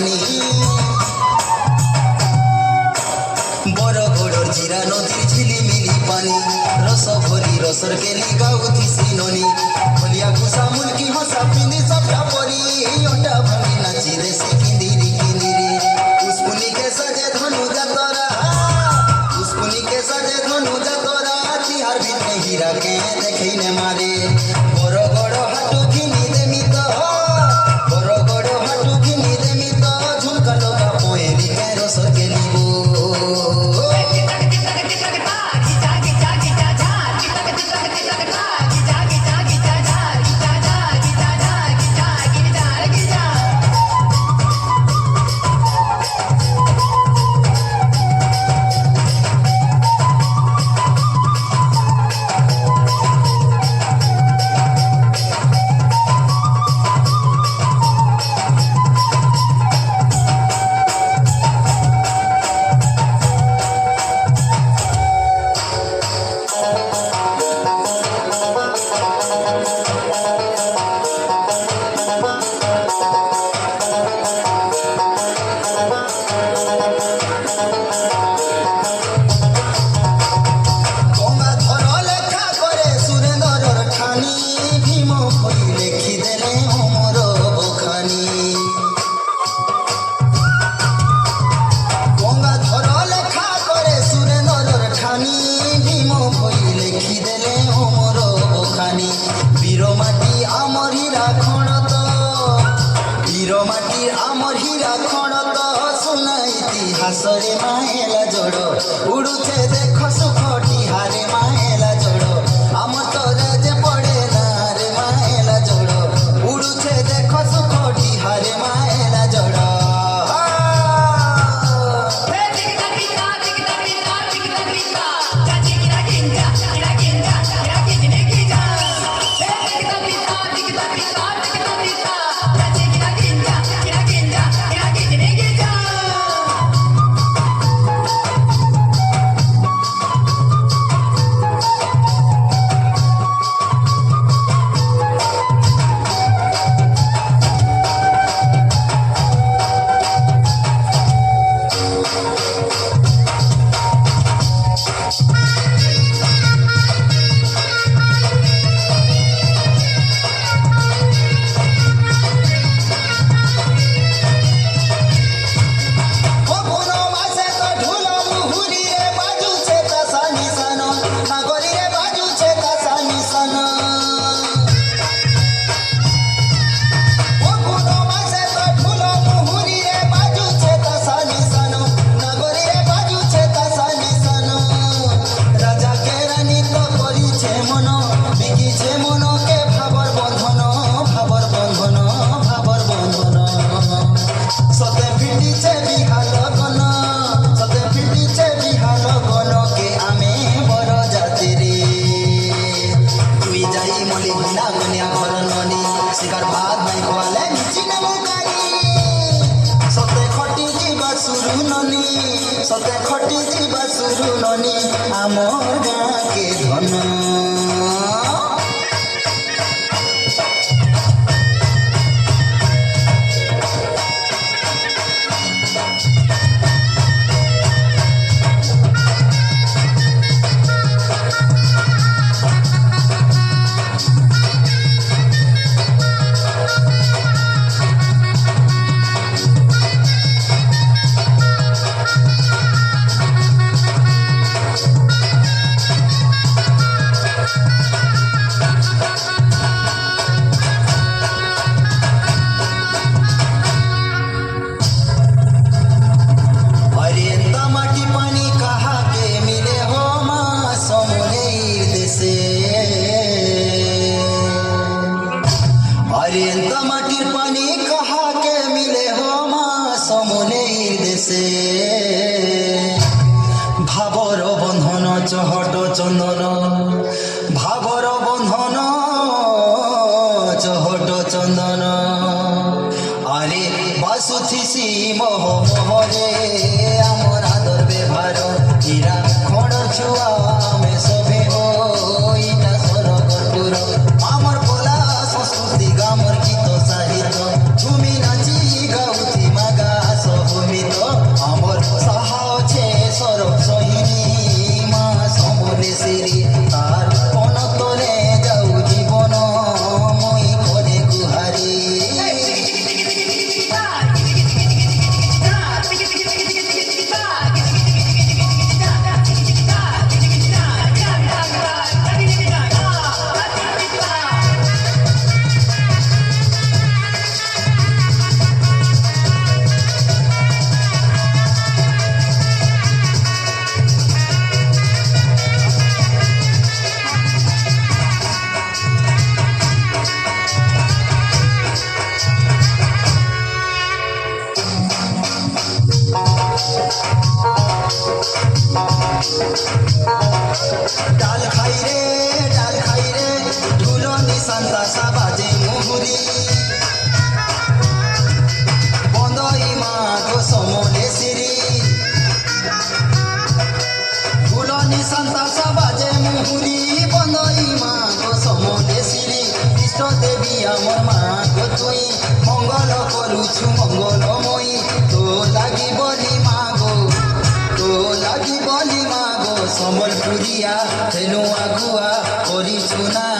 পানি বরগড়র জিরা নদীর ঝিলিমিলি পানি রস ভরি রসর কেলি গাউথিসি ননি খলিয়া খুসা মুলকি হসা পিঁধি সবটা পরি ওটা ভাঙি নাচি দেশি কিন্দিরি কিন্দিরি উস্কুনিকে সাজে ধনু যাতরা উস্কুনিকে সাজে ধনু যাতরা তিহার ভিতরে হীরাকে দেখেইনে মারে বরগড় হাটু কিনি দেমি তো বরগড় হাটু কিনি দেমি তো ঝুমকা লগা পোয়েরিকে রসর কেলিব বীরমাটি আমর হীরা খড়ত বীরমাটি আমর হীরা খড়ত শোনা ইতিহাসরে মাহেলা জড় উড়ুছে দেখ সুখটি হারে মাহেলা জড় আমার তোরে যে পড়ে না রে মাহেলা জড় উড়ুছে দেখ সুখটি হারে মাহেলা জড় শিকার ভাত নাই খোয়ালে নিচি নেমু গাড়ি সতে খটি ଯିବା শুরু ননি সতে খটি ଯିବା শুরু ননি আমার গাঁকে ধন মাটির পানি কাহাকে মিলে হো মা সমলের দেশে ভাবর বন্ধন চহট চন্দন ভাবর বন্ধন চহট চন্দন আরে বাসুথিসি মোহ মোহরে আমার আদর ব্যবহার হীরা খড় ছুয়া আমি সবে ওইটা সরগরপুর আমার কলা সংস্কৃতি গামর গীত সাহিত্য ঝুমি নাচি গাউথি মাগা ডাল খাই রে ঢুলনি সান্তাসা বাজে মুহুরি বন্দই মা গো সমলেশ্বরী ঢুলনি সান্তাসা বাজে মুহুরি বন্দই মা গো সমলেশ্বরী ইষ্ট দেবী আমার মা গো তুই মঙ্গল করুছু মঙ্গলময়ী তো লাগি বলি মা গো সম্বলপুরিয়া হেনু আগুয়া করিছু না